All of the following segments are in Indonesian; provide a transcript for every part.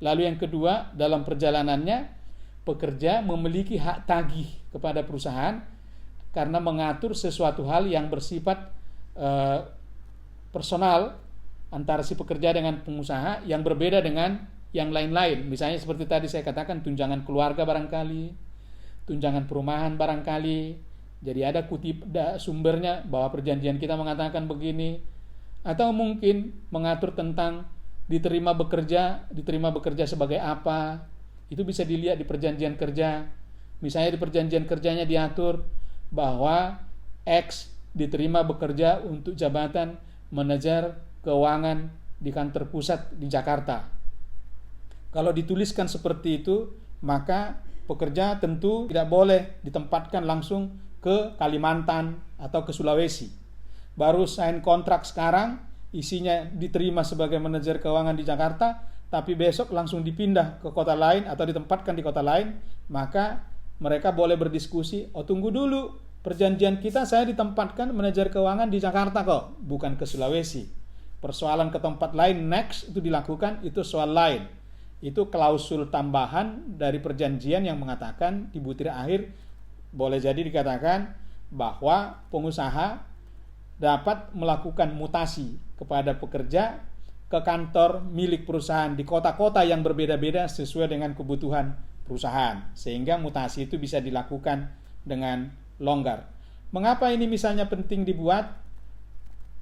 Lalu yang kedua, dalam perjalanannya pekerja memiliki hak tagih kepada perusahaan karena mengatur sesuatu hal yang bersifat personal antara si pekerja dengan pengusaha yang berbeda dengan yang lain-lain. Misalnya seperti tadi saya katakan, tunjangan keluarga barangkali, tunjangan perumahan barangkali. Jadi ada kutip sumbernya bahwa perjanjian kita mengatakan begini, atau mungkin mengatur tentang diterima bekerja sebagai apa. Itu bisa dilihat di perjanjian kerja. Misalnya di perjanjian kerjanya diatur bahwa X diterima bekerja untuk jabatan manajer keuangan di kantor pusat di Jakarta. Kalau dituliskan seperti itu, maka pekerja tentu tidak boleh ditempatkan langsung ke Kalimantan atau ke Sulawesi. Baru sign kontrak sekarang, isinya diterima sebagai manajer keuangan di Jakarta, tapi besok langsung dipindah ke kota lain atau ditempatkan di kota lain, maka mereka boleh berdiskusi, tunggu dulu, perjanjian kita saya ditempatkan manajer keuangan di Jakarta kok, bukan ke Sulawesi. Persoalan ke tempat lain next itu dilakukan, itu soal lain. Itu klausul tambahan dari perjanjian yang mengatakan di butir akhir boleh jadi dikatakan bahwa pengusaha dapat melakukan mutasi kepada pekerja ke kantor milik perusahaan di kota-kota yang berbeda-beda sesuai dengan kebutuhan perusahaan, sehingga mutasi itu bisa dilakukan dengan longgar. Mengapa ini misalnya penting dibuat?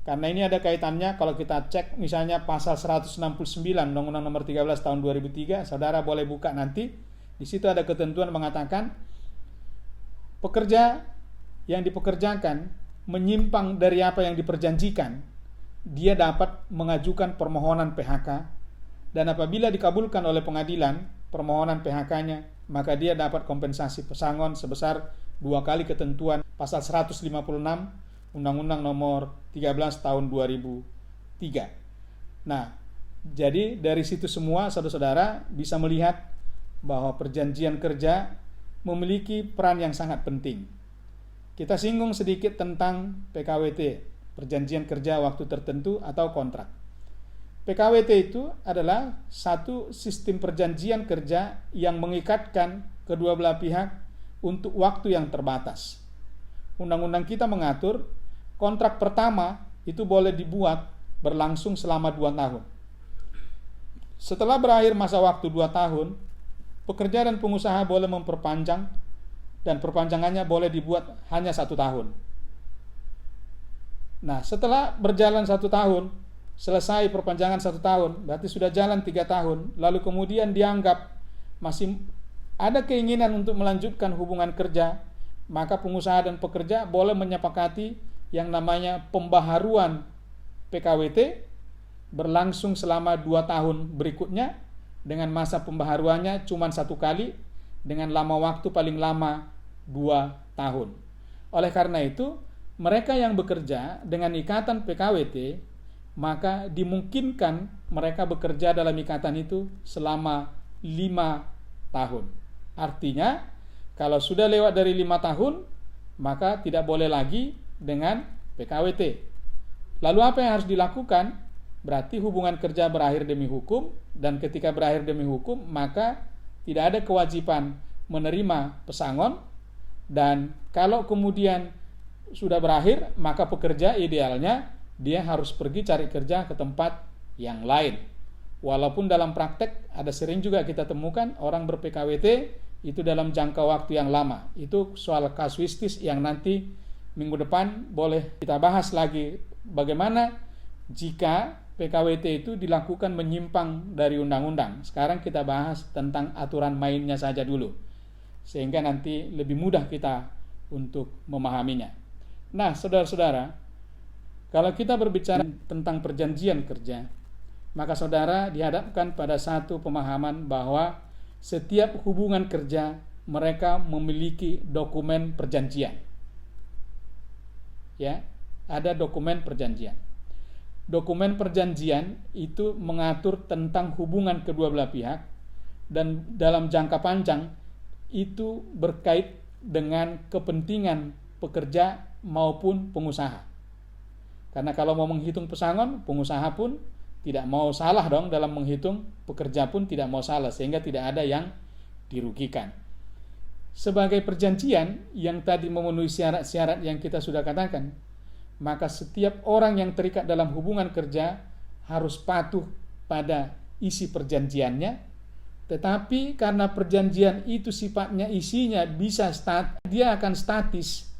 Karena ini ada kaitannya kalau kita cek misalnya pasal 169 Undang-Undang Nomor 13 Tahun 2003, saudara boleh buka nanti. Di situ ada ketentuan mengatakan pekerja yang dipekerjakan menyimpang dari apa yang diperjanjikan, dia dapat mengajukan permohonan PHK, dan apabila dikabulkan oleh pengadilan permohonan PHK-nya, maka dia dapat kompensasi pesangon sebesar 2 kali ketentuan pasal 156 Undang-Undang Nomor 13 Tahun 2003. Nah, jadi dari situ semua saudara-saudara bisa melihat bahwa perjanjian kerja memiliki peran yang sangat penting. Kita singgung sedikit tentang PKWT, perjanjian kerja waktu tertentu atau kontrak. PKWT itu adalah satu sistem perjanjian kerja yang mengikatkan kedua belah pihak untuk waktu yang terbatas. Undang-undang kita mengatur kontrak pertama itu boleh dibuat berlangsung selama 2 tahun. Setelah berakhir masa waktu 2 tahun, pekerja dan pengusaha boleh memperpanjang, dan perpanjangannya boleh dibuat hanya 1 tahun. Nah, setelah berjalan 1 tahun, selesai perpanjangan 1 tahun, berarti sudah jalan 3 tahun, lalu kemudian dianggap masih ada keinginan untuk melanjutkan hubungan kerja, maka pengusaha dan pekerja boleh menyepakati yang namanya pembaharuan PKWT berlangsung selama 2 tahun berikutnya, dengan masa pembaharuannya cuma 1 kali, dengan lama waktu paling lama 2 tahun. Oleh karena itu, mereka yang bekerja dengan ikatan PKWT, maka dimungkinkan mereka bekerja dalam ikatan itu selama 5 tahun. Artinya, kalau sudah lewat dari 5 tahun, maka tidak boleh lagi dengan PKWT. Lalu apa yang harus dilakukan? Berarti hubungan kerja berakhir demi hukum, dan ketika berakhir demi hukum, maka tidak ada kewajiban menerima pesangon, dan kalau kemudian sudah berakhir, maka pekerja idealnya dia harus pergi cari kerja ke tempat yang lain. Walaupun dalam praktek ada sering juga kita temukan orang ber-PKWT itu dalam jangka waktu yang lama. Itu soal kasuistis yang nanti minggu depan boleh kita bahas lagi, bagaimana jika PKWT itu dilakukan menyimpang dari undang-undang. Sekarang kita bahas tentang aturan mainnya saja dulu, sehingga nanti lebih mudah kita untuk memahaminya. Nah, saudara-saudara, kalau kita berbicara tentang perjanjian kerja, maka saudara dihadapkan pada satu pemahaman bahwa setiap hubungan kerja mereka memiliki dokumen perjanjian. Ya, ada dokumen perjanjian. Dokumen perjanjian itu mengatur tentang hubungan kedua belah pihak, dan dalam jangka panjang itu berkait dengan kepentingan pekerja maupun pengusaha. Karena kalau mau menghitung pesangon, pengusaha pun tidak mau salah dong dalam menghitung, pekerja pun tidak mau salah, sehingga tidak ada yang dirugikan. Sebagai perjanjian yang tadi memenuhi syarat-syarat yang kita sudah katakan, maka setiap orang yang terikat dalam hubungan kerja harus patuh pada isi perjanjiannya. Tetapi karena perjanjian itu sifatnya isinya dia akan statis.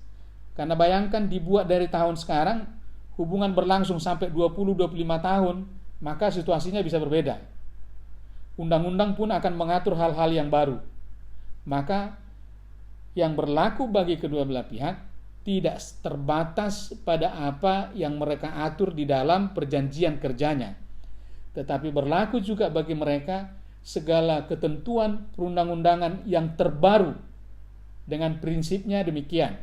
Karena bayangkan dibuat dari tahun sekarang, hubungan berlangsung sampai 20-25 tahun, maka situasinya bisa berbeda. Undang-undang pun akan mengatur hal-hal yang baru. Maka yang berlaku bagi kedua belah pihak tidak terbatas pada apa yang mereka atur di dalam perjanjian kerjanya, tetapi berlaku juga bagi mereka segala ketentuan perundang-undangan yang terbaru dengan prinsipnya demikian.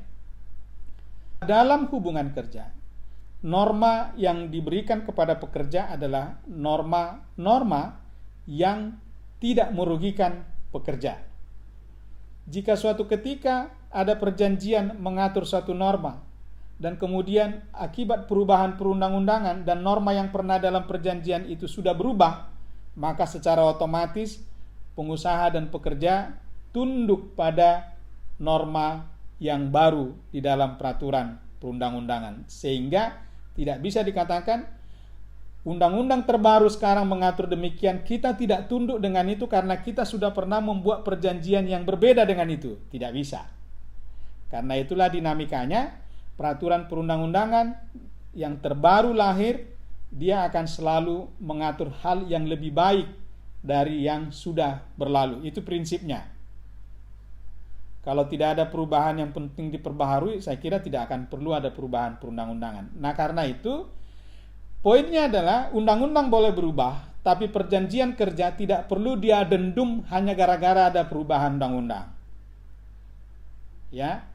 Dalam hubungan kerja, norma yang diberikan kepada pekerja adalah norma-norma yang tidak merugikan pekerja. Jika suatu ketika ada perjanjian mengatur suatu norma dan kemudian akibat perubahan perundang-undangan dan norma yang pernah dalam perjanjian itu sudah berubah, maka secara otomatis pengusaha dan pekerja tunduk pada norma yang baru di dalam peraturan perundang-undangan, sehingga tidak bisa dikatakan undang-undang terbaru sekarang mengatur demikian, kita tidak tunduk dengan itu karena kita sudah pernah membuat perjanjian yang berbeda dengan itu. Tidak bisa. Karena itulah dinamikanya, peraturan perundang-undangan yang terbaru lahir, dia akan selalu mengatur hal yang lebih baik dari yang sudah berlalu. Itu prinsipnya. Kalau tidak ada perubahan yang penting diperbaharui, saya kira tidak akan perlu ada perubahan perundang-undangan. Nah, karena itu poinnya adalah undang-undang boleh berubah, tapi perjanjian kerja tidak perlu diadendum hanya gara-gara ada perubahan undang-undang. Ya.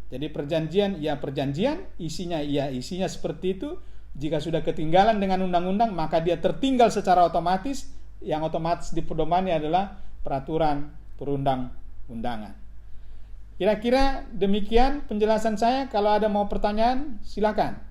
Jadi perjanjian isinya seperti itu. Jika sudah ketinggalan dengan undang-undang, maka dia tertinggal secara otomatis. Yang otomatis dipedomani adalah peraturan perundang-undangan. Kira-kira demikian penjelasan saya. Kalau ada mau pertanyaan, silakan.